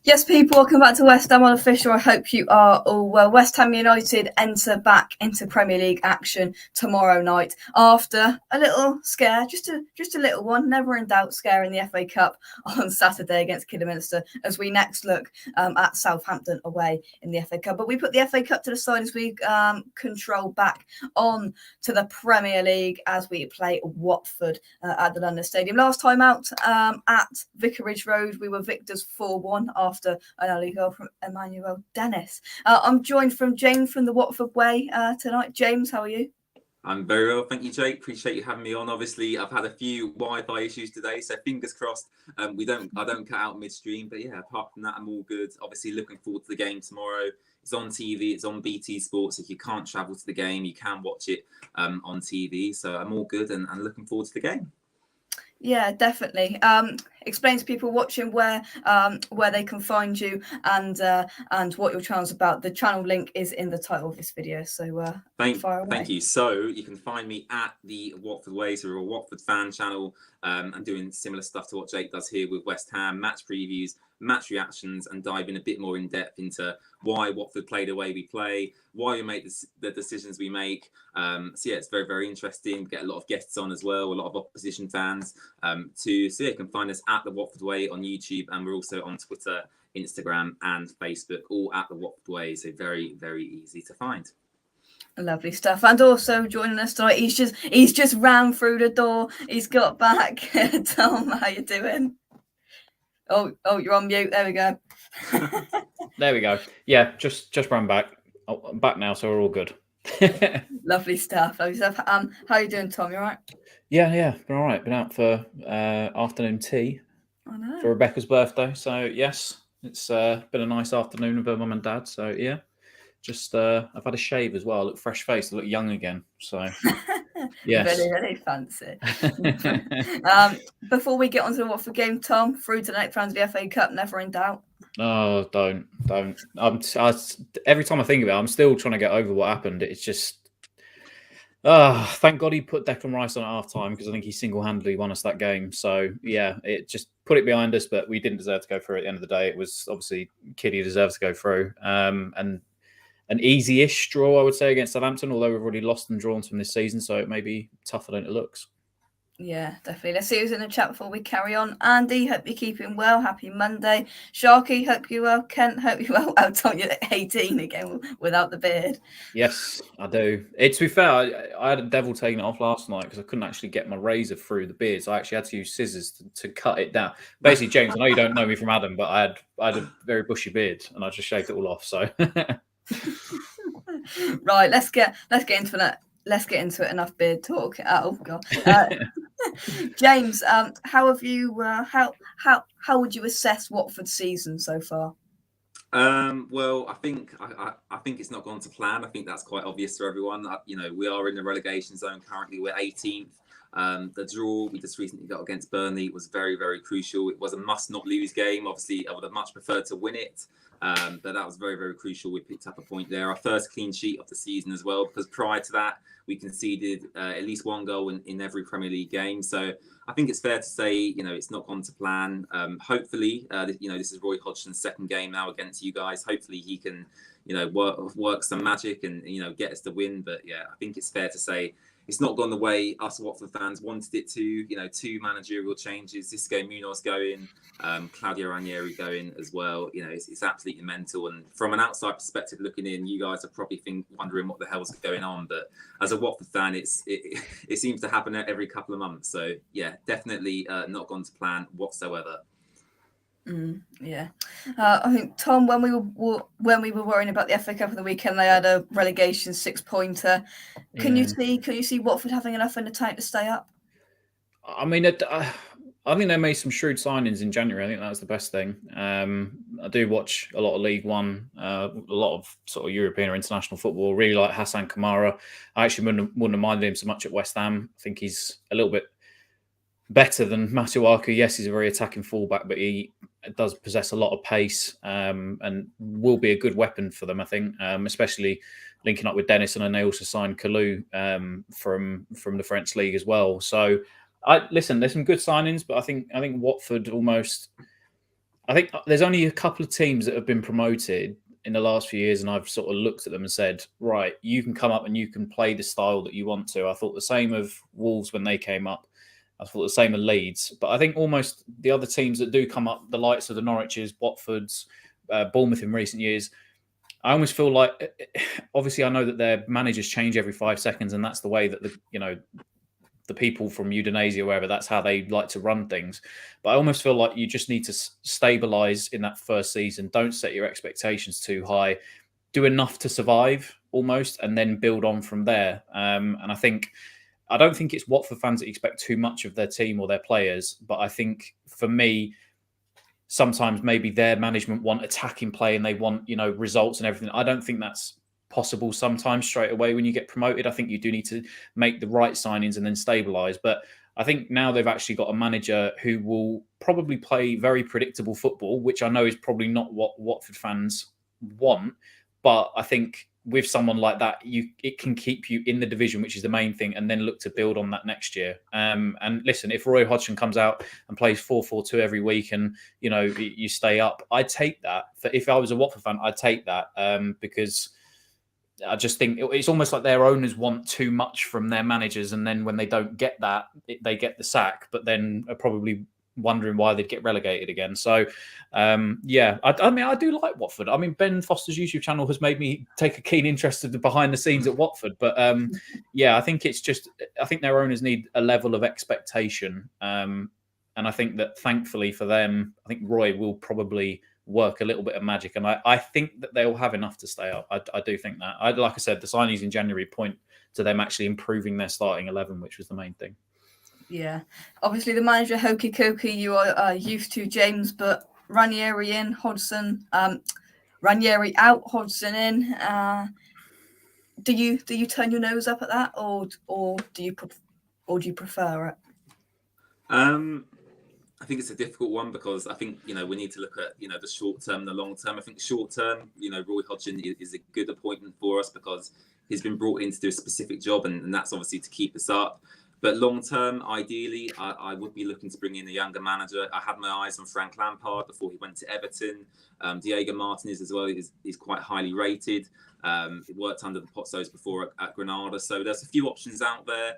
Yes, people, welcome back to West Ham Unofficial. I hope you are all well. West Ham United enter back into Premier League action tomorrow night after a little scare, just a little one, never in doubt scare in the FA Cup on Saturday against Kidderminster as we next look at Southampton away in the FA Cup. But we put the FA Cup to the side as we control back on to the Premier League as we play Watford at the London Stadium. Last time out at Vicarage Road, we were victors 4-1 after an early goal from Emmanuel Dennis. I'm joined from James from the Watford Way tonight. James, how are you? I'm very well, thank you, Jake. Appreciate you having me on. Obviously, I've had a few Wi-Fi issues today, so fingers crossed. I don't cut out midstream, but yeah, apart from that, I'm all good. Obviously, looking forward to the game tomorrow. It's on TV. It's on BT Sports. If you can't travel to the game, you can watch it on TV. So I'm all good and looking forward to the game. Yeah, definitely. Explain to people watching where they can find you and what your channel's about. The channel link is in the title of this video. So thank you. So you can find me at the Watford Way, so we're a Watford fan channel. I'm doing similar stuff to what Jake does here with West Ham, match previews, match reactions, and diving a bit more in depth into why Watford play the way we play, why we make the decisions we make. So yeah, it's very, very interesting. We get a lot of guests on as well, a lot of opposition fans too. So yeah, you can find us at the Watford Way on YouTube, and we're also on Twitter, Instagram, and Facebook, all at the Watford Way. So very, very easy to find. Lovely stuff. And also joining us tonight, he's just ran through the door. He's got back. Tom, how you doing? Oh, you're on mute. There we go. There we go. Yeah, just ran back. I'm back now, so we're all good. Lovely stuff. Lovely stuff. How are you doing, Tom? You all right? Yeah, been all right. Been out for afternoon tea for Rebecca's birthday. So yes, it's been a nice afternoon with her mum and dad. So yeah, just I've had a shave as well. I look fresh faced. I look young again. So yes, very, very fancy. Before we get on to the Watford game, Tom, through to the next round of the FA Cup, never in doubt. Oh, don't. Every time I think of it, I'm still trying to get over what happened. It's just, thank God he put Declan Rice on at half time because I think he single-handedly won us that game. So yeah, it just put it behind us, but we didn't deserve to go through at the end of the day. It was obviously Kiddy deserves to go through. And an easy-ish draw, I would say, against Southampton, although we've already lost and drawn from this season, so it may be tougher than it looks. Yeah, definitely. Let's see who's in the chat before we carry on. Andy, hope you're keeping well. Happy Monday. Sharky, hope you're well. Kent, hope you're well. Oh, Tom, you're 18 again without the beard. Yes, I do. To be fair, I had a devil taking it off last night because I couldn't actually get my razor through the beard, so I actually had to use scissors to cut it down. Basically, James, I know you don't know me from Adam, but I had a very bushy beard, and I just shaved it all off. So, right, let's get into that. Let's get into it. Enough beard talk. Oh God, James, how have you? How would you assess Watford's season so far? Well, I think it's not gone to plan. I think that's quite obvious to everyone. We are in the relegation zone currently. We're 18th. The draw we just recently got against Burnley was very, very crucial. It was a must-not-lose game. Obviously, I would have much preferred to win it, but that was very, very crucial. We picked up a point there. Our first clean sheet of the season as well, because prior to that, we conceded at least one goal in every Premier League game. So I think it's fair to say, it's not gone to plan. Hopefully, this is Roy Hodgson's second game now against you guys. Hopefully he can, work some magic and, get us the win. But yeah, I think it's fair to say it's not gone the way us Watford fans wanted it to. 2 managerial changes. Xisco Munoz going, Claudio Ranieri going as well. It's absolutely mental. And from an outside perspective looking in, you guys are probably wondering what the hell's going on. But as a Watford fan, it seems to happen every couple of months. So yeah, definitely not gone to plan whatsoever. Yeah, I think Tom, when we were worrying about the FA Cup of the weekend, they had a relegation 6-pointer. Can you see Watford having enough in the tank to stay up? I mean, I think they made some shrewd signings in January. I think that was the best thing. I do watch a lot of League One, a lot of sort of European or international football. Really like Hassan Kamara. I actually wouldn't have minded him so much at West Ham. I think he's a little bit better than Masuaku. Yes, he's a very attacking fullback, but he does possess a lot of pace and will be a good weapon for them, I think, especially linking up with Dennis. And then they also signed Kalou from the French league as well. So, listen, there's some good signings, but I think Watford almost, I think there's only a couple of teams that have been promoted in the last few years, and I've sort of looked at them and said, right, you can come up and you can play the style that you want to. I thought the same of Wolves when they came up. I thought the same of Leeds. But I think almost the other teams that do come up, the likes of the Norwiches, Watfords, Bournemouth in recent years, I almost feel like, obviously, I know that their managers change every 5 seconds, and that's the way that the people from Udinese, wherever, that's how they like to run things. But I almost feel like you just need to stabilise in that first season. Don't set your expectations too high. Do enough to survive almost, and then build on from there. And I don't think it's Watford fans that expect too much of their team or their players. But I think for me, sometimes maybe their management want attacking play and they want, results and everything. I don't think that's possible sometimes straight away when you get promoted. I think you do need to make the right signings and then stabilise. But I think now they've actually got a manager who will probably play very predictable football, which I know is probably not what Watford fans want. But I think with someone like that, it can keep you in the division, which is the main thing, and then look to build on that next year. And listen, if Roy Hodgson comes out and plays 4-4-2 every week, and you stay up, I'd take that. If I was a Watford fan, I'd take that because I just think it's almost like their owners want too much from their managers, and then when they don't get that, they get the sack. But then are probably wondering why they'd get relegated again. So, I do like Watford. I mean, Ben Foster's YouTube channel has made me take a keen interest in the behind the scenes at Watford. But I think I think their owners need a level of expectation. And I think that thankfully for them, I think Roy will probably work a little bit of magic. And I think that they'll have enough to stay up. I do think that. Like I said, the signings in January point to them actually improving their starting 11, which was the main thing. Yeah, obviously the manager hokey cokey you are used to, James, but Ranieri in, Hodgson, Ranieri out, Hodgson in. Do you turn your nose up at that, or do you prefer it? I think it's a difficult one because I think we need to look at the short term and the long term. I think short term, Roy Hodgson is a good appointment for us because he's been brought in to do a specific job, and that's obviously to keep us up. But long term, ideally, I would be looking to bring in a younger manager. I had my eyes on Frank Lampard before he went to Everton. Diego Martinez as well is quite highly rated. He worked under the Pozzos before at Granada. So there's a few options out there.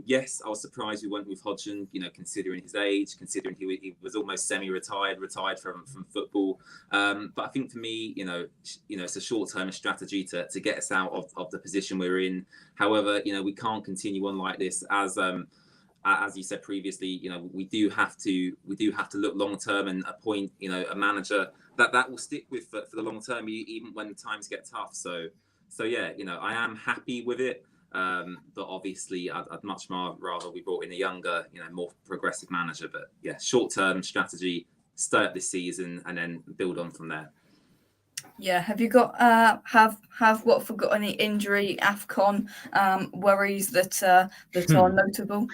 Yes, I was surprised we went with Hodgson, considering his age, considering he was almost retired from football. But I think for me, it's a short-term strategy to get us out of the position we're in. However, we can't continue on like this. As you said previously, we do have to look long term and appoint, a manager that will stick with for the long term, even when times get tough. So yeah, I am happy with it. But obviously, I'd much more rather we brought in a younger, more progressive manager. But yeah, short term strategy, start this season and then build on from there. Yeah, have you got have Watford got any injury AFCON worries that are notable?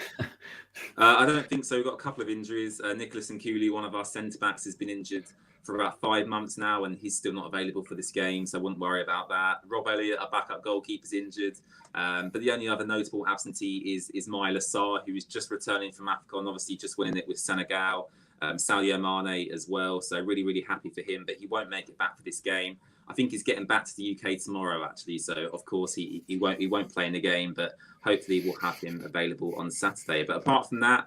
I don't think so. We've got a couple of injuries. Nicholas Nkouli, one of our centre backs, has been injured for about 5 months now, and he's still not available for this game, so I wouldn't worry about that. Rob Elliott, our backup goalkeeper, is injured. But the only other notable absentee is Ismaila Sarr, who is just returning from AFCON, obviously just winning it with Senegal. Sadio Mane as well, so really, really happy for him, but he won't make it back for this game. I think he's getting back to the UK tomorrow, actually, so of course he won't play in the game, but hopefully we'll have him available on Saturday. But apart from that,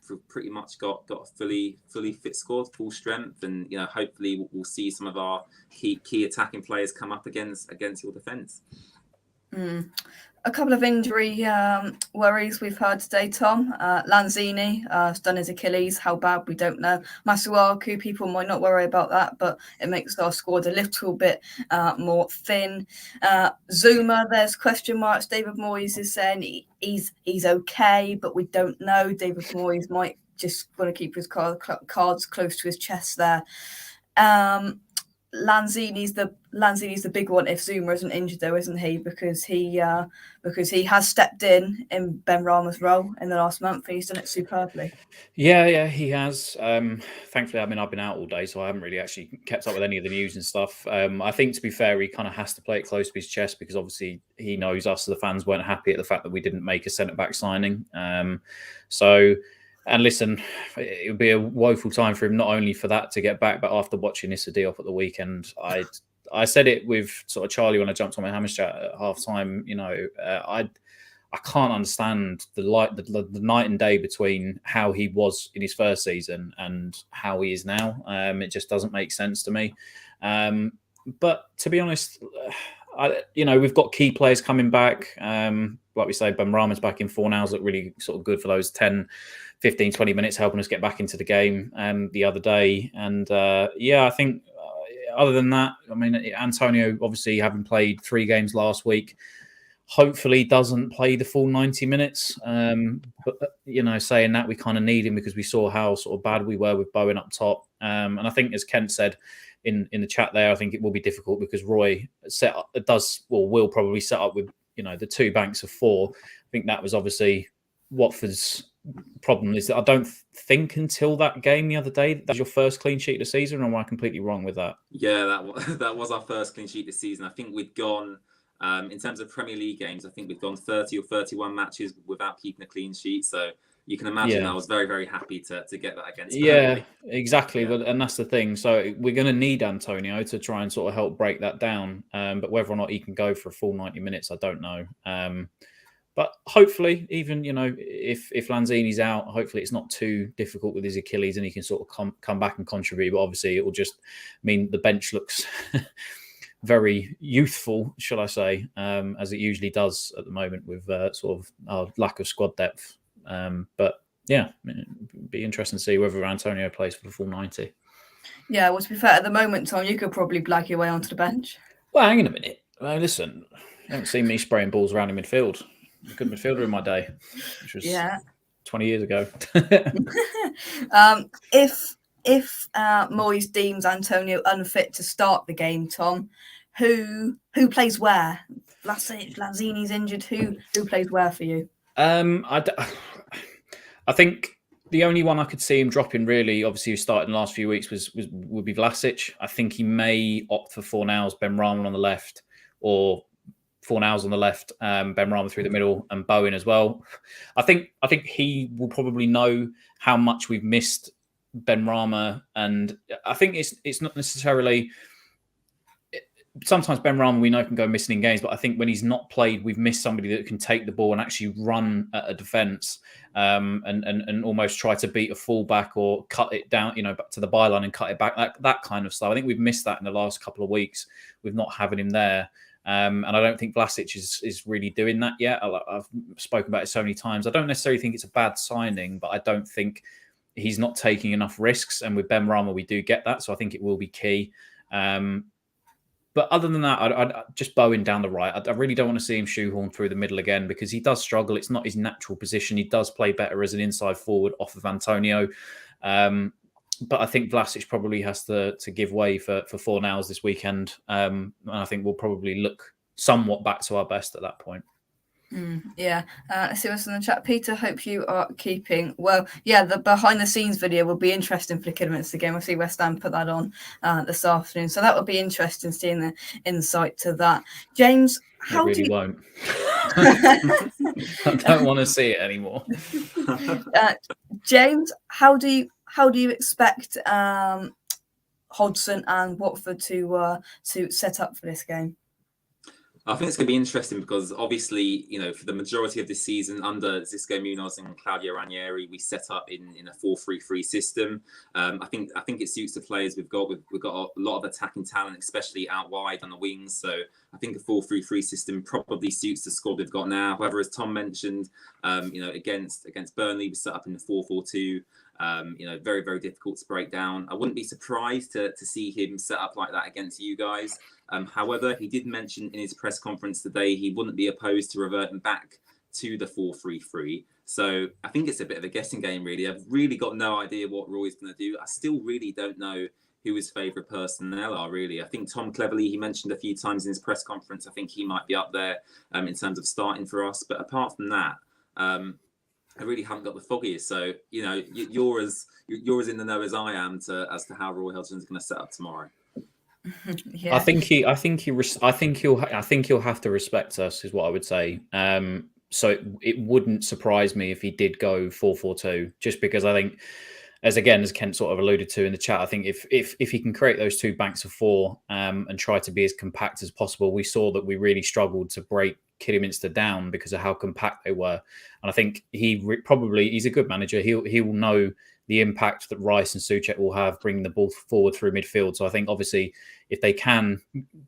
we've pretty much got a fully fit squad, full strength, and hopefully we'll see some of our key attacking players come up against your defence. A couple of injury worries we've heard today, Tom. Lanzini has done his Achilles. How bad, we don't know. Masuaku, people might not worry about that, but it makes our squad a little bit more thin. Zuma, there's question marks. David Moyes is saying he's okay, but we don't know. David Moyes might just want to keep his cards close to his chest there. Lanzini's the big one if Zuma isn't injured, though, isn't he? Because he has stepped in Ben Rama's role in the last month, and he's done it superbly. Yeah, he has. Thankfully, I've been out all day, so I haven't really actually kept up with any of the news and stuff. I think, to be fair, he kind of has to play it close to his chest because obviously he knows us, the fans, weren't happy at the fact that we didn't make a centre back signing. So And listen, it would be a woeful time for him, not only for that to get back, but after watching Issa Diop at the weekend. I said it with sort of Charlie when I jumped on my Hammers chat at half time. I can't understand the night and day between how he was in his first season and how he is now. It just doesn't make sense to me. But to be honest, we've got key players coming back. Like we say, Benrahma's back in Fornals, looked really sort of good for those 10, 15, 20 minutes, helping us get back into the game the other day. And I think other than that, I mean, Antonio, obviously having played 3 games last week, hopefully doesn't play the full 90 minutes. But, saying that, we kind of need him because we saw how sort of bad we were with Bowen up top. And I think, as Kent said in the chat there, I think it will be difficult because Roy will probably set up with, the 2 banks of 4. I think that was obviously Watford's problem, is that I don't think until that game the other day that was your first clean sheet of the season, or am I completely wrong with that? Yeah, that was our first clean sheet this season. I think we'd gone, in terms of Premier League games, I think we've gone 30 or 31 matches without keeping a clean sheet. So you can imagine I was very, very happy to get that against Burnley. Yeah, exactly. Yeah. And that's the thing. So we're going to need Antonio to try and sort of help break that down. But whether or not he can go for a full 90 minutes, I don't know. But hopefully, even, if Lanzini's out, hopefully it's not too difficult with his Achilles and he can sort of come back and contribute. But obviously it will just mean the bench looks very youthful, shall I say, as it usually does at the moment with sort of our lack of squad depth. But yeah, it'd be interesting to see whether Antonio plays for the full 90. Yeah, well, to be fair, at the moment, Tom, you could probably blag your way onto the bench. Well, hang on a minute. Listen, you haven't seen me spraying balls around in midfield. I'm a good midfielder in my day, which was 20 years ago. If Moyes deems Antonio unfit to start the game, Tom, who plays where? Lanzini's injured. Who plays where for you? I think the only one I could see him dropping, really, obviously, who started in the last few weeks, would be Vlasic. I think he may opt for Fornals, Benrahma on the left, or Fornals on the left, Benrahma through the middle, and Bowen as well. I think he will probably know how much we've missed Benrahma, and I think it's not necessarily. Sometimes Benrahma we know can go missing in games, but I think when he's not played, we've missed somebody that can take the ball and actually run at a defence and almost try to beat a fullback or cut it down, back to the byline and cut it back. That kind of stuff. I think we've missed that in the last couple of weeks with not having him there. And I don't think Vlasic is really doing that yet. I've spoken about it so many times. I don't necessarily think it's a bad signing, but I don't think he's not taking enough risks. And with Benrahma, we do get that. So I think it will be key. But other than that, I'd just Bowen down the right. I really don't want to see him shoehorn through the middle again because he does struggle. It's not his natural position. He does play better as an inside forward off of Antonio. But I think Vlasic probably has to give way for Fornals this weekend. And I think we'll probably look somewhat back to our best at that point. Let's see what's in the chat. Peter, hope you are keeping well. Yeah, the behind the scenes video will be interesting for the Kidderminster game. I see West Ham put that on this afternoon, so that will be interesting seeing the insight to that. James, how it really won't. I don't want to see it anymore. James, how do you expect Hodgson and Watford to set up for this game? I think it's going to be interesting because obviously, for the majority of this season under Xisco Munoz and Claudio Ranieri, we set up in a 4-3-3 system. I think it suits the players we've got. We've got a lot of attacking talent, especially out wide on the wings. So I think a 4-3-3 system probably suits the squad we've got now. However, as Tom mentioned, against Burnley, we set up in the 4-4-2. Very, very difficult to break down. I wouldn't be surprised to see him set up like that against you guys. However, he did mention in his press conference today he wouldn't be opposed to reverting back to the 4-3-3. So I think it's a bit of a guessing game, really. I've really got no idea what Roy's going to do. I still really don't know who his favourite personnel are, really. I think Tom Cleverley, he mentioned a few times in his press conference, I think he might be up there in terms of starting for us. But apart from that, I really haven't got the foggiest. So, you're as in the know as I am as to how Roy Hodgson's going to set up tomorrow. I think he'll have to respect us, is what I would say. So it wouldn't surprise me if he did go 4-4-2, just because I think, as Kent sort of alluded to in the chat, I think if he can create those two banks of four and try to be as compact as possible, we saw that we really struggled to break Kidderminster down because of how compact they were. And I think he's a good manager. He will know the impact that Rice and Souček will have bringing the ball forward through midfield. So I think obviously if they can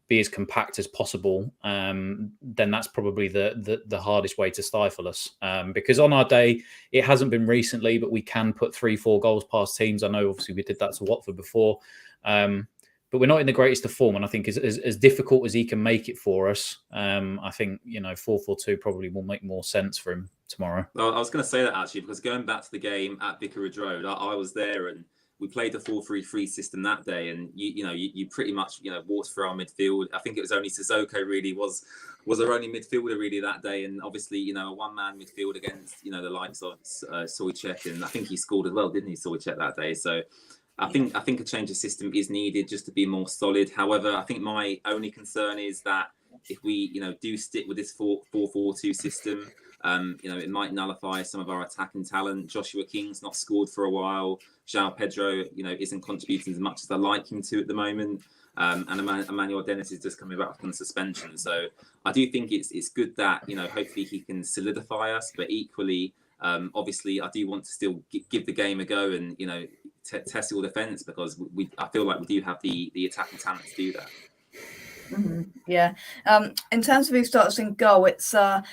be as compact as possible, then that's probably the hardest way to stifle us. Because on our day, it hasn't been recently, but we can put 3-4 goals past teams. I know obviously we did that to Watford before. But we're not in the greatest of form, and I think as difficult as he can make it for us, I think 4-4-2 probably will make more sense for him tomorrow. Well, I was going to say that actually, because going back to the game at Vicarage Road, I was there and we played the 4-3-3 system that day, and you pretty much walked through our midfield. I think it was only Sissoko really was our only midfielder really that day, and obviously a one-man midfield against the likes of Souček, and I think he scored as well, didn't he, Souček, that day? So I think a change of system is needed just to be more solid. However, I think my only concern is that if we do stick with this 4-4-2 system, it might nullify some of our attacking talent. Joshua King's not scored for a while. João Pedro, isn't contributing as much as I like him to at the moment. And Emmanuel Dennis is just coming back from suspension. So I do think it's good that hopefully he can solidify us. But equally, obviously, I do want to still give the game a go and test your defence, because I feel like we do have the attacking talent to do that. Mm-hmm. Yeah. In terms of who starts in goal, it's a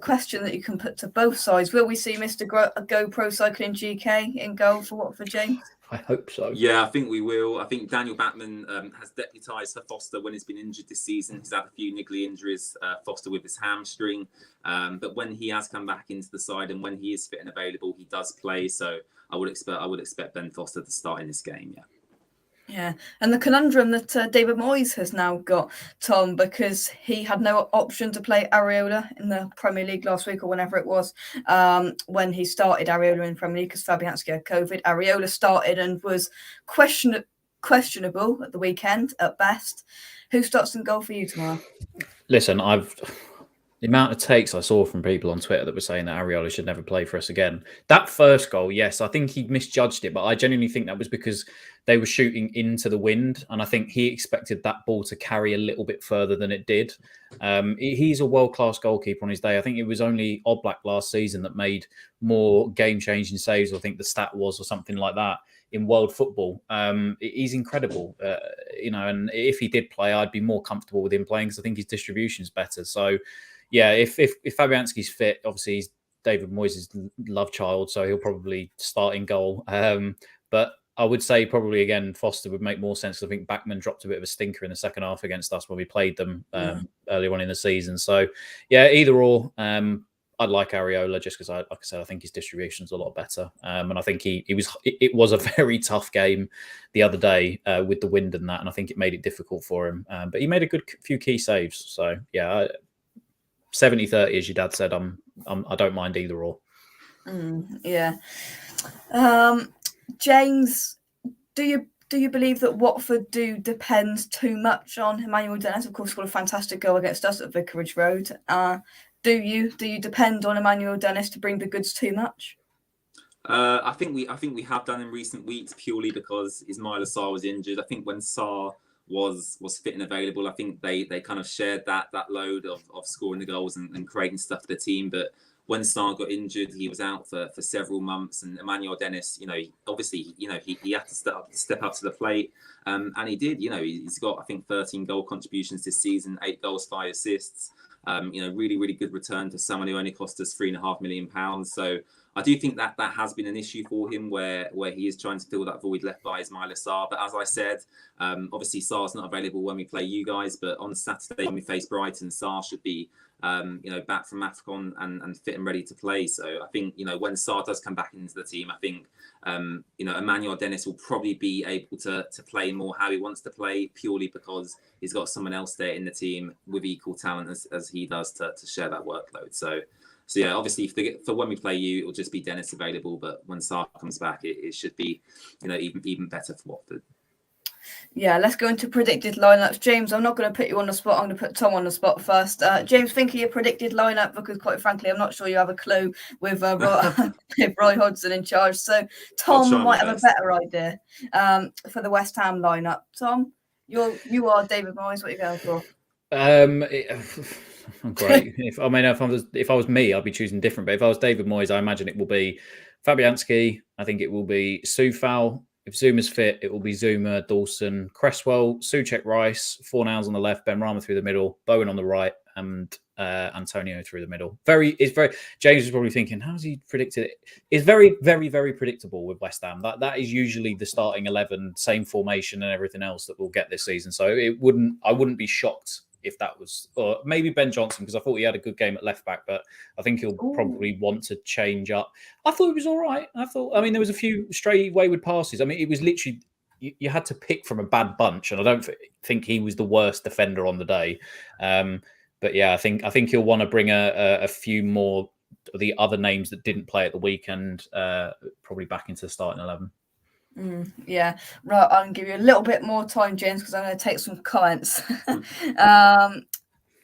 question that you can put to both sides. Will we see Mr. Go Pro Cycling GK in goal for Watford, James? I hope so. Yeah, I think we will. I think Daniel Batman has deputised for Foster when he's been injured this season. He's had a few niggly injuries, Foster with his hamstring. But when he has come back into the side and when he is fit and available, he does play. So I would expect Ben Foster to start in this game, yeah. Yeah, and the conundrum that David Moyes has now got, Tom, because he had no option to play Areola in the Premier League last week or whenever it was, when he started Areola in Premier League because Fabianski had COVID. Areola started and was questionable at the weekend at best. Who starts in goal for you tomorrow? Listen, the amount of takes I saw from people on Twitter that were saying that Areola should never play for us again. That first goal, yes, I think he misjudged it, but I genuinely think that was because they were shooting into the wind, and I think he expected that ball to carry a little bit further than it did. He's a world-class goalkeeper on his day. I think it was only Oblak last season that made more game-changing saves, I think the stat was, or something like that, in world football. He's incredible, and if he did play, I'd be more comfortable with him playing because I think his distribution is better. So, yeah, if Fabianski's fit, obviously he's David Moyes' love child, so he'll probably start in goal. But I would say probably, again, Foster would make more sense. I think Bachmann dropped a bit of a stinker in the second half against us when we played them earlier on in the season. So, yeah, either or. I'd like Areola just because, like I said, I think his distribution's a lot better. And I think it was a very tough game the other day with the wind and that, and I think it made it difficult for him. But he made a good few key saves. So, yeah, 70-30, as your dad said, I don't mind either or. Yeah. James, do you believe that Watford do depend too much on Emmanuel Dennis? Of course, scored a fantastic goal against us at Vicarage Road. Do you depend on Emmanuel Dennis to bring the goods too much? I think we have done in recent weeks purely because Ismaila Sarr was injured. I think when Sarr was fit and available, I think they kind of shared that load of scoring the goals and creating stuff for the team. But when Sarr got injured, he was out for several months, and Emmanuel Dennis, obviously, he had to step up to the plate, and he did. He's got, I think, 13 goal contributions this season, 8 goals, 5 assists. Really, really good return for someone who only cost us £3.5 million. So I do think that has been an issue for him where he is trying to fill that void left by Ismaila Sarr. But as I said, obviously Sarr's not available when we play you guys, but on Saturday when we face Brighton, Sarr should be back from AFCON and fit and ready to play. So I think, when Sarr does come back into the team, I think, Emmanuel Dennis will probably be able to play more how he wants to play, purely because he's got someone else there in the team with equal talent as he does to share that workload. So yeah, obviously for when we play you, it'll just be Dennis available. But when Sarr comes back, it should be, even better for Watford. Yeah, let's go into predicted lineups. James, I'm not going to put you on the spot. I'm going to put Tom on the spot first. James, think of your predicted lineup because, quite frankly, I'm not sure you have a clue with with Roy Hodgson in charge. So Tom might have a better idea for the West Ham lineup. Tom, you are David Moyes. What are you going for? Great. If I was me, I'd be choosing different. But if I was David Moyes, I imagine it will be Fabianski. I think it will be Soufal. If Zuma's fit, it will be Zuma, Dawson, Cresswell, Souček, Rice, Fornals on the left, Ben Rama through the middle, Bowen on the right, and Antonio through the middle. James is probably thinking, how's he predicted it? It's very, very, very predictable with West Ham. That is usually the starting 11, same formation and everything else that we'll get this season. So I wouldn't be shocked if that was, or maybe Ben Johnson, because I thought he had a good game at left back, but I think he'll probably want to change up. I thought it was all right. There was a few stray wayward passes. I mean, it was literally, you had to pick from a bad bunch, and I don't think he was the worst defender on the day. But yeah, I think he'll want to bring a few more of the other names that didn't play at the weekend, probably back into the starting 11. Yeah, right. I'll give you a little bit more time, James, because I'm going to take some comments.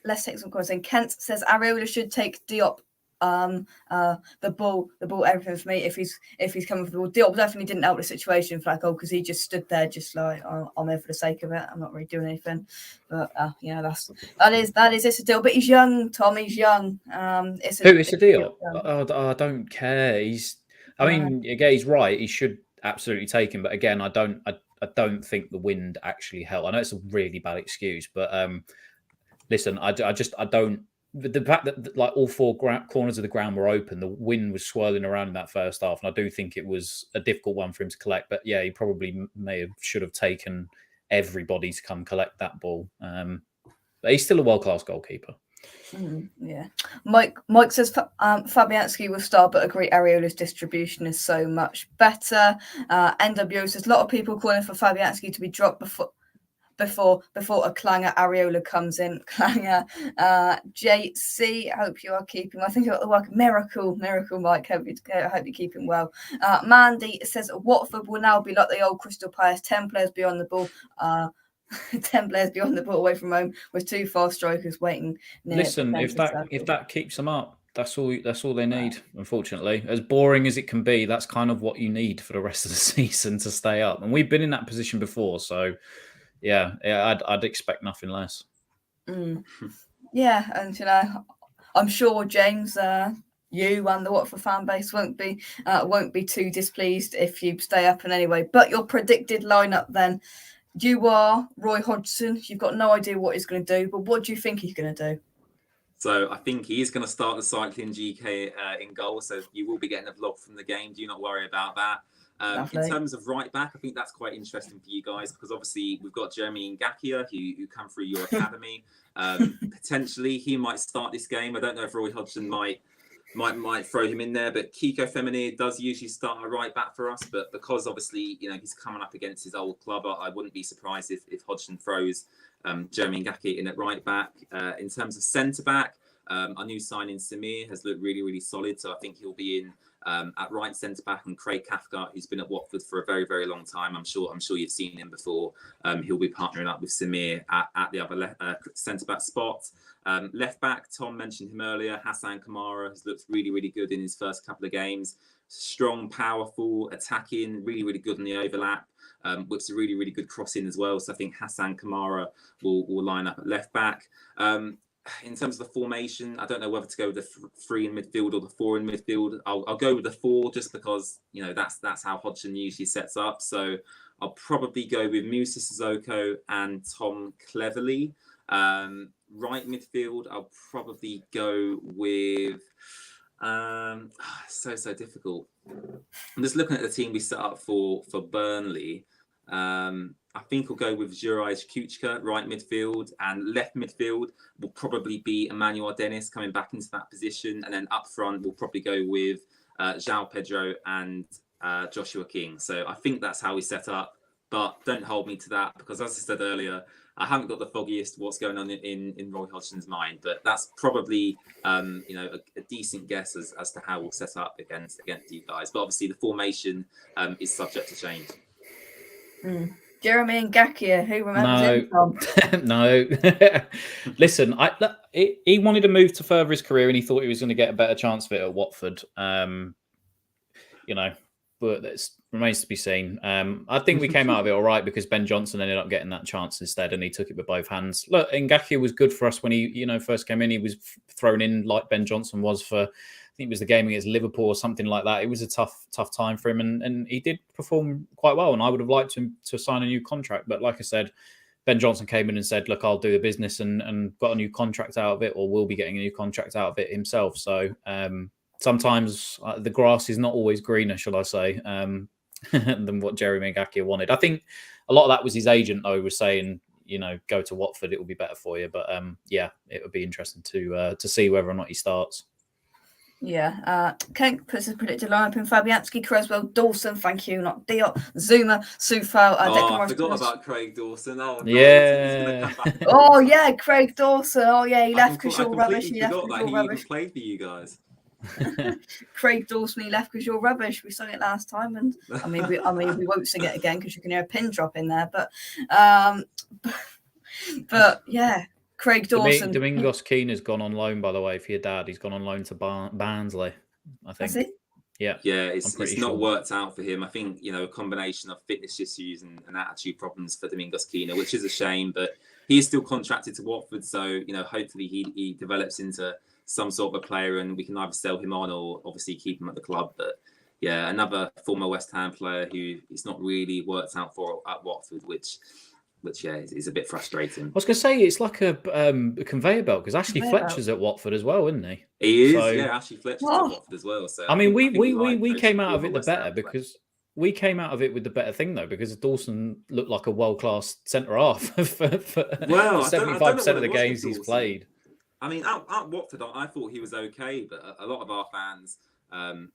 Let's take some comments. And Kent says Areola should take Diop the ball, everything for me. If he's coming for the ball, Diop definitely didn't help the situation for that goal because he just stood there, just like I'm there for the sake of it. I'm not really doing anything. But that is it's a deal. But he's young, Tom. He's young. It's a deal. I don't care. He's right. He should absolutely take him. But again, I don't think the wind actually helped. I know it's a really bad excuse, but listen, I don't. The fact that like all four corners of the ground were open, the wind was swirling around in that first half, and I do think it was a difficult one for him to collect. But yeah, he probably should have taken everybody to come collect that ball. But he's still a world-class goalkeeper. Yeah, Mike says Fabianski will start, but agree Areola's distribution is so much better. NWO says a lot of people calling for Fabianski to be dropped before a clanger Areola comes in. Clanger, JC, I hope you are keeping. I think you got the work. Miracle, Mike. Hope you're keeping well. Mandy says Watford will now be like the old Crystal Palace, 10 players beyond the ball. 10 players beyond the ball away from home with 2 fast strikers waiting. Listen, if that keeps them up, that's all they need. Unfortunately, as boring as it can be, that's kind of what you need for the rest of the season to stay up. And we've been in that position before, so. Yeah, I'd expect nothing less. Yeah, and I'm sure James, you and the Watford fan base won't be too displeased if you stay up in any way. But your predicted lineup, then, you are Roy Hodgson. You've got no idea what he's going to do, but what do you think he's going to do? So I think he is going to start the cycling GK in goal. So you will be getting a vlog from the game. Do not worry about that. In terms of right back, I think that's quite interesting for you guys because obviously we've got Jeremy Ngakia who come through your academy. Potentially he might start this game. I don't know if Roy Hodgson might throw him in there, but Kiko Femini does usually start a right back for us. But because obviously he's coming up against his old club, I wouldn't be surprised if Hodgson throws Jeremy Ngakia in at right back. In terms of centre back, our new signing Samir has looked really, really solid. So I think he'll be in at right centre back, and Craig Cathcart, who's been at Watford for a very, very long time. I'm sure you've seen him before. He'll be partnering up with Samir at the other centre back spot. Left back, Tom mentioned him earlier. Hassan Kamara has looked really, really good in his first couple of games. Strong, powerful, attacking, really, really good in the overlap. Whips a really, really good crossing as well. So I think Hassan Kamara will line up at left back. In terms of the formation, I don't know whether to go with the 3 in midfield or the 4 in midfield. I'll go with the 4 just because that's how Hodgson usually sets up. So I'll probably go with Musa Sissoko and Tom Cleverley. Right midfield, I'll probably go with. So difficult. I'm just looking at the team we set up for Burnley. I think we'll go with Juraj Kuchka, right midfield, and left midfield will probably be Emmanuel Dennis coming back into that position. And then up front, we'll probably go with João Pedro and Joshua King. So I think that's how we set up, but don't hold me to that because as I said earlier, I haven't got the foggiest what's going on in Roy Hodgson's mind, but that's probably a decent guess as to how we'll set up against you guys. But obviously the formation is subject to change. Jeremy Ngakia, who remembers him from? No. Listen, he wanted to move to further his career, and he thought he was going to get a better chance of it at Watford. But it remains to be seen. I think we came out of it all right because Ben Johnson ended up getting that chance instead, and he took it with both hands. Look, Ngakia was good for us when he, first came in. He was thrown in like Ben Johnson was for, I think it was the game against Liverpool or something like that. It was a tough time for him, and he did perform quite well. And I would have liked him to sign a new contract, but like I said, Ben Johnson came in and said, "Look, I'll do the business," and got a new contract out of it, or will be getting a new contract out of it himself. So. Sometimes the grass is not always greener, shall I say, than what Jeremy Ngakia wanted. I think a lot of that was his agent, though, was saying, go to Watford, it will be better for you. But it would be interesting to see whether or not he starts. Yeah, Kent puts his predicted lineup in Fabianski, Creswell, Dawson, thank you, not Diop, Zuma, Sufal, I forgot about Craig Dawson. Oh, no, yeah. Oh, yeah, Craig Dawson. Oh, yeah, he left because you're rubbish. He left because you're rubbish. He even played for you guys. Craig Dawson, he left because you're rubbish. We sung it last time, and I mean, we won't sing it again because you can hear a pin drop in there. But yeah, Craig Dawson. Domingos Keane has gone on loan, by the way, for your dad. He's gone on loan to Barnsley, I think. Has he? Yeah, it's not worked out for him. I think a combination of fitness issues and attitude problems for Domingos Keane, which is a shame. But he is still contracted to Watford, so hopefully he develops into some sort of a player, and we can either sell him on or obviously keep him at the club. But yeah, another former West Ham player who it's not really worked out for at Watford, which is a bit frustrating. I was going to say it's like a conveyor belt because Ashley Fletcher's at Watford as well, isn't he? He is, Ashley Fletcher's at Watford as well. So I mean, we came out of it the better because we came out of it with the better thing though, because Dawson looked like a world-class centre half for 75% of the games he's played. I mean, at Watford, I thought he was okay, but a lot of our fans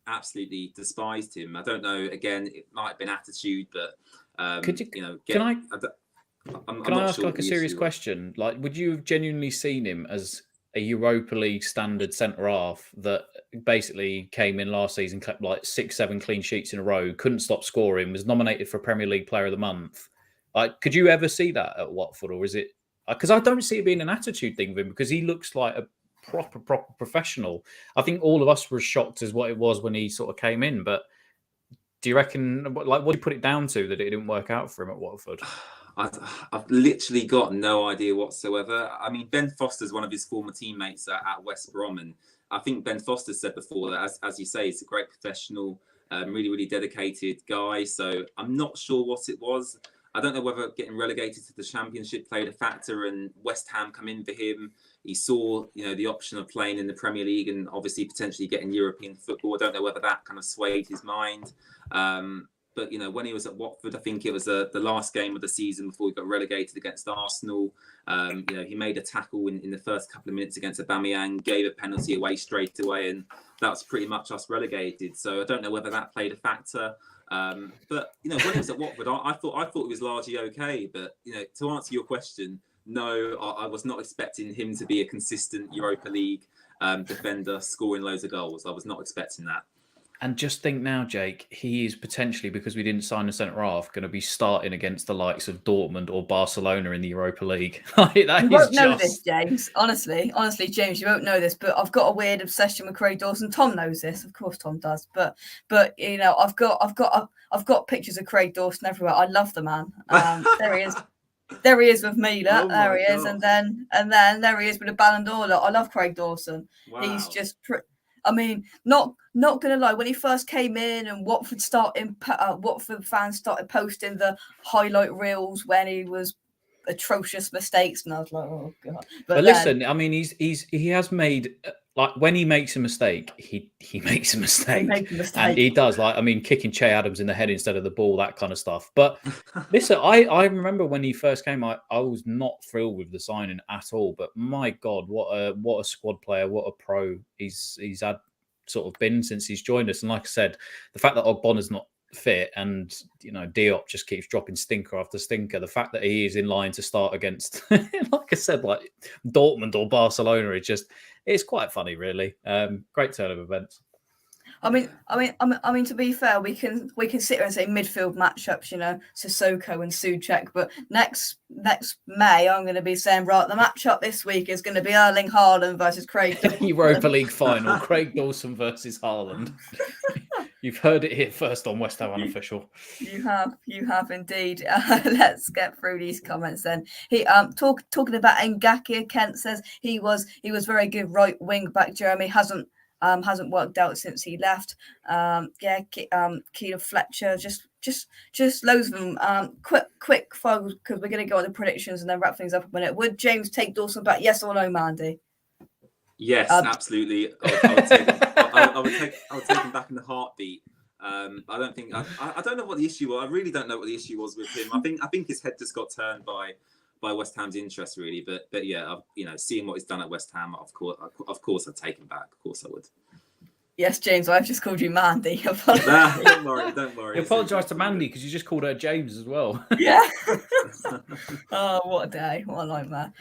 absolutely despised him. I don't know. Again, it might have been attitude, but can I ask like a serious question? Like, would you have genuinely seen him as a Europa League standard centre half that basically came in last season, kept like 6-7 clean sheets in a row, couldn't stop scoring, was nominated for Premier League Player of the Month? Like, could you ever see that at Watford, or is it? Because I don't see it being an attitude thing with him, because he looks like a proper professional. I think all of us were as shocked as what it was when he sort of came in. But do you reckon, like, what do you put it down to that it didn't work out for him at Watford? I've literally got no idea whatsoever. I mean, Ben Foster's one of his former teammates at West Brom, and I think Ben Foster said before that, as you say, he's a great professional, really, really dedicated guy. So I'm not sure what it was. I don't know whether getting relegated to the Championship played a factor, and West Ham come in for him. He saw, the option of playing in the Premier League and obviously potentially getting European football. I don't know whether that kind of swayed his mind. But, when he was at Watford, I think it was the last game of the season before he got relegated against Arsenal. He made a tackle in the first couple of minutes against Aubameyang, gave a penalty away straight away, and that's pretty much us relegated. So I don't know whether that played a factor. But when he was at Watford, I thought he was largely okay. But to answer your question, no, I was not expecting him to be a consistent Europa League defender, scoring loads of goals. I was not expecting that. And just think now, Jake, he is potentially, because we didn't sign a centre half, going to be starting against the likes of Dortmund or Barcelona in the Europa League. You won't know this, James. Honestly, James, you won't know this. But I've got a weird obsession with Craig Dawson. Tom knows this, of course. Tom does. But I've got pictures of Craig Dawson everywhere. I love the man. There he is. There he is with Miele. There he is, and then there he is with a Ballon d'Or. I love Craig Dawson. Wow. He's just. I mean, not gonna lie. When he first came in, and Watford fans started posting the highlight reels when he was atrocious mistakes, and I was like, oh god. But listen, I mean, he has made, like, when he makes a mistake, he makes a mistake, and he does. Like, I mean, kicking Che Adams in the head instead of the ball, that kind of stuff. But listen, I remember when he first came, I was not thrilled with the signing at all. But my God, what a squad player, what a pro he's had sort of been since he's joined us. And like I said, the fact that Ogbonna's not fit, and Diop just keeps dropping stinker after stinker, the fact that he is in line to start against like I said, like Dortmund or Barcelona, it's quite funny, really. Great turn of events. I mean, to be fair, we can sit here and say midfield matchups, Sissoko and Souček, but next May, I'm going to be saying, right, the matchup this week is going to be Erling Haaland versus Craig Dawson. Europa League final, Craig Dawson versus Haaland. You've heard it here first on West Ham Unofficial. You have indeed. Let's get through these comments then. He talking about Ngakia. Kent says he was very good right wing back. Jeremy hasn't worked out since he left. Keelan Fletcher, just loads of them. Quick fire, because we're going to go on the predictions and then wrap things up a minute. Would James take Dawson back? Yes or no, Mandy? Yes, absolutely. I would take him back in the heartbeat. I don't know what the issue was. I really don't know what the issue was with him. I think his head just got turned by West Ham's interest, really. But yeah, seeing what he's done at West Ham, of course, I'd take him back. Of course, I would. Yes, James, I've just called you Mandy. Don't worry. You apologise to Mandy because you just called her James as well. Yeah. Oh, what a day! What a nightmare.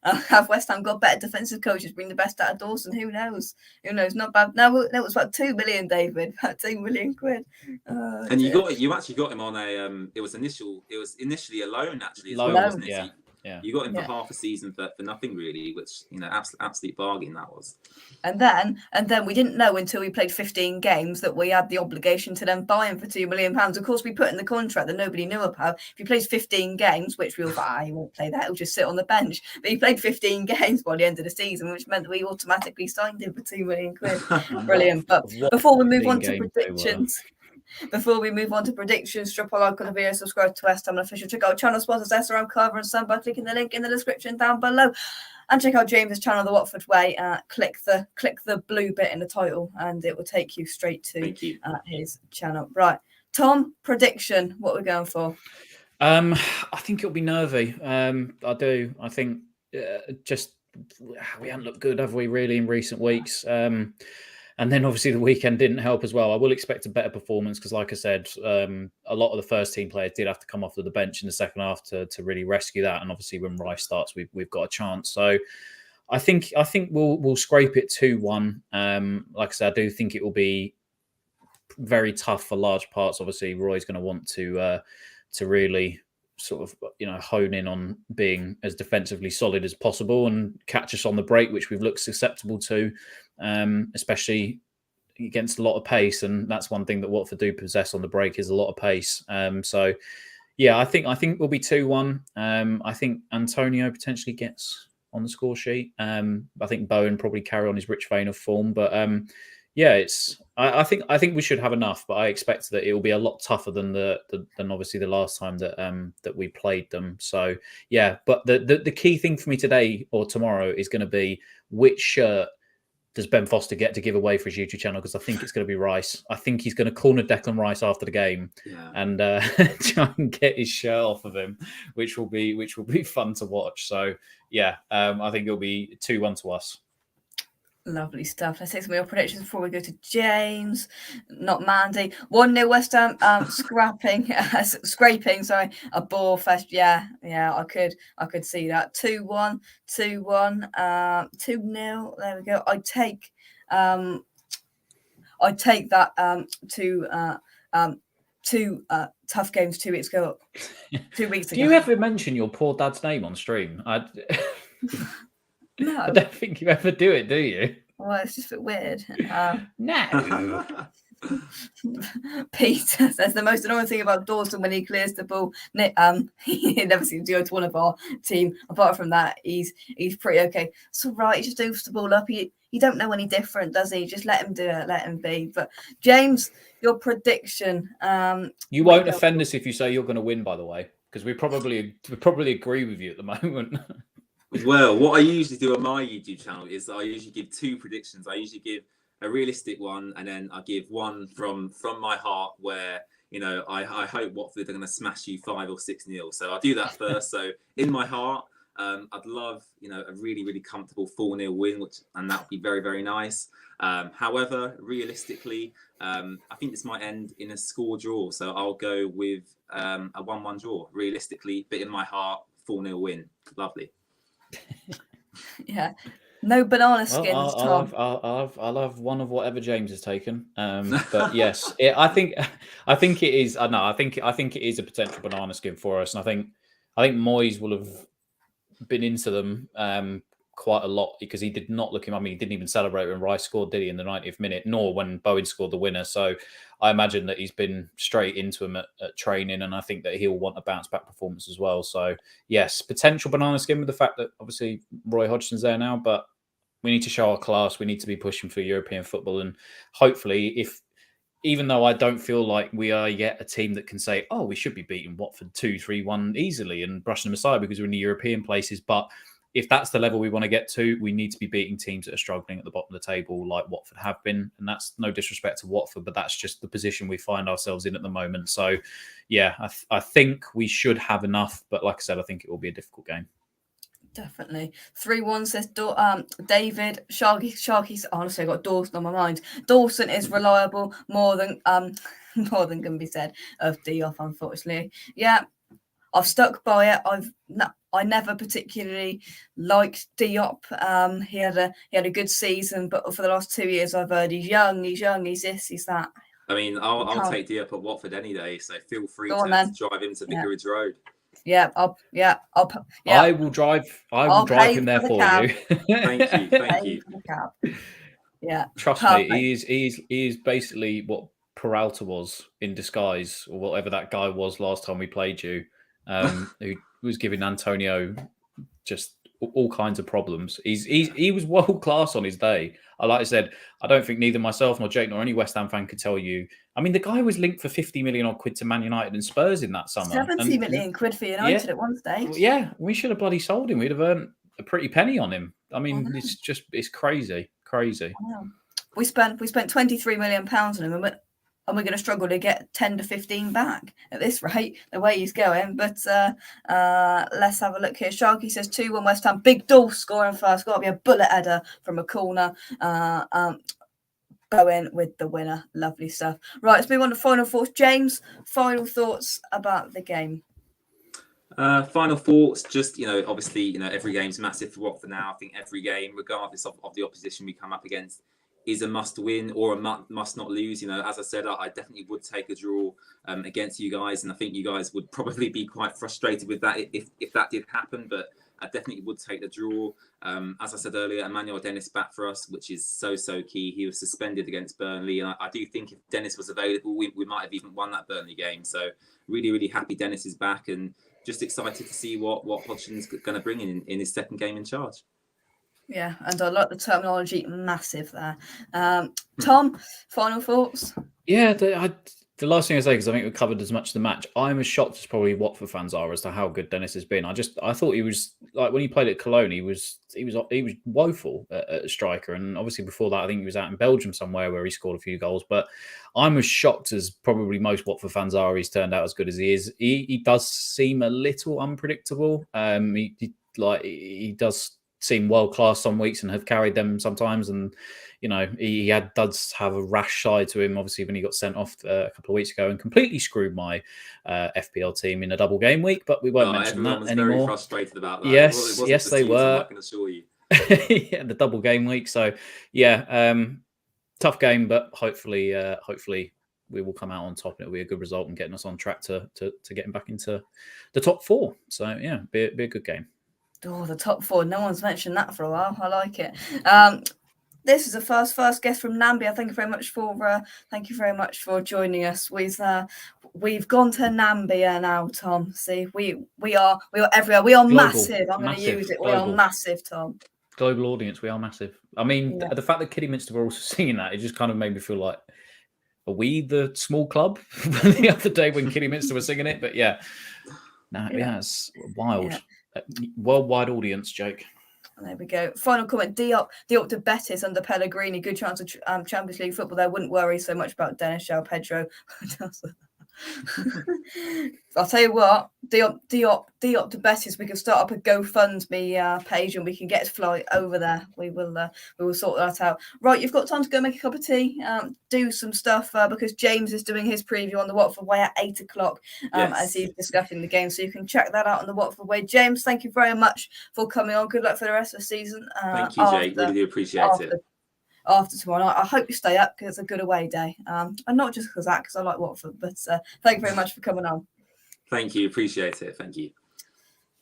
Have West Ham got better defensive coaches, bring the best out of Dawson? Who knows? Not bad. No, it was about 2 million, David. About 2 million quid. And you actually got him on a. It was initially a loan, actually, as well, wasn't it? Yeah. You got him for half a season for nothing, really, which absolute bargain that was. And then we didn't know until we played 15 games that we had the obligation to then buy him for £2 million. Of course, we put in the contract that nobody knew about. If he plays 15 games, which we all thought, he won't play that, he'll just sit on the bench. But he played 15 games by the end of the season, which meant that we automatically signed him for £2 million. Brilliant. But before we move on to predictions. Before we move on to predictions, drop a like on the video, subscribe to West Ham Official. Check out channel sponsors SRM Cover and Sun by clicking the link in the description down below. And check out James's channel, The Watford Way. Click the blue bit in the title and it will take you straight to his channel. Right. Tom, prediction. What are we going for? I think it'll be nervy. I do. I think just we haven't looked good, have we, really, in recent weeks? And then obviously the weekend didn't help as well. I will expect a better performance because, like I said, a lot of the first team players did have to come off of the bench in the second half to really rescue that. And obviously when Rice starts, we've got a chance. So I think we'll scrape it 2-1. Like I said, I do think it will be very tough for large parts. Obviously, Roy's going to want to really sort of hone in on being as defensively solid as possible and catch us on the break, which we've looked susceptible to, especially against a lot of pace. And that's one thing that Watford do possess on the break is a lot of pace. So yeah, I think we'll be 2-1. I think Antonio potentially gets on the score sheet. I think Bowen probably carry on his rich vein of form, but yeah, I think we should have enough, but I expect that it will be a lot tougher than obviously the last time that we played them. So yeah, but the key thing for me today or tomorrow is going to be which shirt does Ben Foster get to give away for his YouTube channel, because I think it's going to be Rice. I think he's going to corner Declan Rice after the game and try and get his shirt off of him, which will be fun to watch. So yeah, I think it'll be 2-1 to us. Lovely stuff. Let's take some of your predictions before we go to James, not Mandy. 1-0 West Ham, scraping, a ball fest. Yeah, I could see that. 2-1, 2-0. There we go. I'd take that two tough games 2 weeks ago. 2 weeks ago. Do you ever mention your poor dad's name on stream? No. I don't think you ever do it, do you? Well, it's just a bit weird. No. Peter says the most annoying thing about Dawson when he clears the ball, he never seems to go to one of our team. Apart from that, he's pretty okay. It's all right. He just moves the ball up. He don't know any different, does he? Just let him do it. Let him be. But James, your prediction. You won't offend us if you say you're going to win, by the way, because we probably agree with you at the moment. Well, what I usually do on my YouTube channel is I usually give 2 predictions. I usually give a realistic one, and then I give one from my heart where, I hope Watford are going to smash you 5 or 6-0. So I'll do that first. So in my heart, I'd love, a really, really comfortable 4-0 win, and that would be very, very nice. However, realistically, I think this might end in a score draw. So I'll go with a 1-1 draw, realistically, but in my heart, 4-0 win. Lovely. Yeah. No banana Well, skins, Tom. I'll have one of whatever James has taken. But yes, I think it is. No, I think it is a potential banana skin for us, and I think Moyes will have been into them quite a lot because he did not look him. I mean, he didn't even celebrate when Rice scored, did he, in the 90th minute, nor when Bowen scored the winner. So I imagine that he's been straight into him at training, and I think that he'll want a bounce back performance as well. So yes, potential banana skin with the fact that obviously Roy Hodgson's there now, but we need to show our class. We need to be pushing for European football, and hopefully, even though I don't feel like we are yet a team that can say, oh, we should be beating Watford 2-3-1 easily and brushing them aside because we're in the European places. But if that's the level we want to get to, we need to be beating teams that are struggling at the bottom of the table like Watford have been. And that's no disrespect to Watford, but that's just the position we find ourselves in at the moment. So, yeah, I think we should have enough. But like I said, I think it will be a difficult game. Definitely. 3-1 says David. Sharky's honestly, I got Dawson on my mind. Dawson is reliable, more than can be said of Diop, unfortunately. Yeah, I've stuck by it. I never particularly liked Diop. He had a good season, but for the last 2 years I've heard he's young, he's this, he's that. I mean, I'll take Diop at Watford any day, so feel free to drive him to Vicarage Road. Yeah, I will drive him there for you. Thank you. Yeah, trust me, he is basically what Peralta was in disguise, or whatever that guy was last time we played you, who was giving Antonio just all kinds of problems. He was world class on his day. Like I said, I don't think neither myself nor Jake nor any West Ham fan could tell you. I mean, the guy was linked for 50 million odd quid to Man United and Spurs in that summer. 70 million quid for United at one stage. Yeah, we should have bloody sold him. We'd have earned a pretty penny on him. I mean, it's crazy. We spent 23 million pounds on him, and we're going to struggle to get 10 to 15 back at this rate, the way he's going. But let's have a look here. Sharky says 2-1 West Ham. Big Dolph scoring first. Got to be a bullet header from a corner. Bowen with the winner. Lovely stuff. Right, let's move on to final thoughts. James, final thoughts about the game. Final thoughts, just, obviously, every game's massive for Watford now. I think every game, regardless of the opposition we come up against, is a must win or a must not lose. As I said, I definitely would take a draw against you guys, and I think you guys would probably be quite frustrated with that if that did happen, but I definitely would take the draw. As I said earlier, Emmanuel Dennis back for us, which is so key. He was suspended against Burnley, and I do think if Dennis was available, we might have even won that Burnley game. So really happy Dennis is back, and just excited to see what Hodgson's going to bring in his second game in charge. Yeah, and I like the terminology massive there. Tom, final thoughts? Yeah, the last thing I say, because I think we covered as much of the match, I'm as shocked as probably Watford fans are as to how good Dennis has been. I thought he was, like, when he played at Cologne, he was woeful at a striker, and obviously before that I think he was out in Belgium somewhere where he scored a few goals. But I'm as shocked as probably most Watford fans are he's turned out as good as he is. He does seem a little unpredictable. He does seem world class some weeks and have carried them sometimes, and he does have a rash side to him, obviously, when he got sent off a couple of weeks ago and completely screwed my FPL team in a double game week, but we won't mention that anymore. Everyone was very frustrated about that. Yes, they were. I can assure you. Yeah, the double game week. So yeah, tough game, but hopefully we will come out on top and it'll be a good result and getting us on track to getting back into the top four. So yeah, be a good game. Oh, the top four. No one's mentioned that for a while. I like it. This is a first guest from Nambia. Thank you very much for joining us. We've gone to Nambia now, Tom. See, we are everywhere. We are global, massive. I'm going to use it. Global. We are massive, Tom. Global audience. We are massive. I mean, the fact that Kidderminster were also singing that, it just kind of made me feel like, are we the small club the other day when Kidderminster were singing it? But yeah, it's wild. Yeah. Worldwide audience, Jake. There we go. Final comment. Diop to Betis under Pellegrini. Good chance of Champions League football there. Wouldn't worry so much about Dennis João Pedro. I'll tell you what, Diop to Betis, we can start up a GoFundMe page and we can get his flight over there. We will sort that out. Right, you've got time to go make a cup of tea, do some stuff because James is doing his preview on the Watford Way at 8 o'clock as he's discussing the game. So you can check that out on the Watford Way. James, thank you very much for coming on. Good luck for the rest of the season. Thank you, Jake. Really do appreciate it. After tomorrow night, I hope you stay up because it's a good away day. And not just because I like Watford, but thank you very much for coming on. Thank you. Appreciate it. Thank you.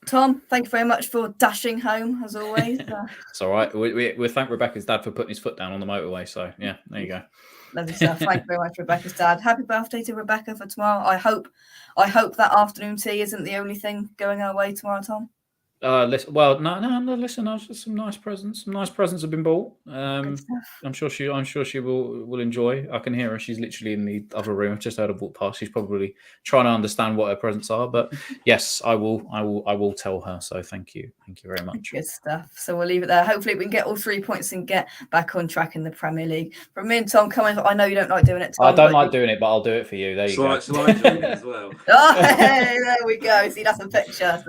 Tom, thank you very much for dashing home as always. It's all right. We thank Rebecca's dad for putting his foot down on the motorway. So yeah, there you go. Lovely stuff. Thank you very much, Rebecca's dad. Happy birthday to Rebecca for tomorrow. I hope that afternoon tea isn't the only thing going our way tomorrow, Tom. Listen, well, no. Listen, some nice presents. Some nice presents have been bought. I'm sure she will enjoy. I can hear her. She's literally in the other room. I've just heard her walk past. She's probably trying to understand what her presents are. But yes, I will tell her. So thank you very much. Good stuff. So we'll leave it there. Hopefully we can get all 3 points and get back on track in the Premier League. From me and Tom coming. I know you don't like doing it, Tom. I don't like doing it, but I'll do it for you. There you go. Shall I join it as well? Oh, hey, there we go. See, that's a picture.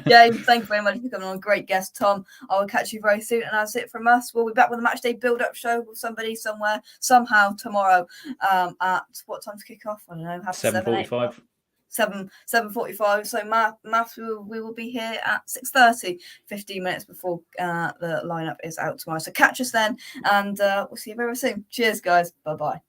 James, thank you very much for coming on. Great guest, Tom. I will catch you very soon. And that's it from us. We'll be back with a match day build-up show with somebody somewhere, somehow tomorrow. At what time to kick off? I don't know. 7:45. 7:45. So maths, we will be here at 6:30, 15 minutes before the lineup is out tomorrow. So catch us then, and we'll see you very soon. Cheers, guys. Bye-bye.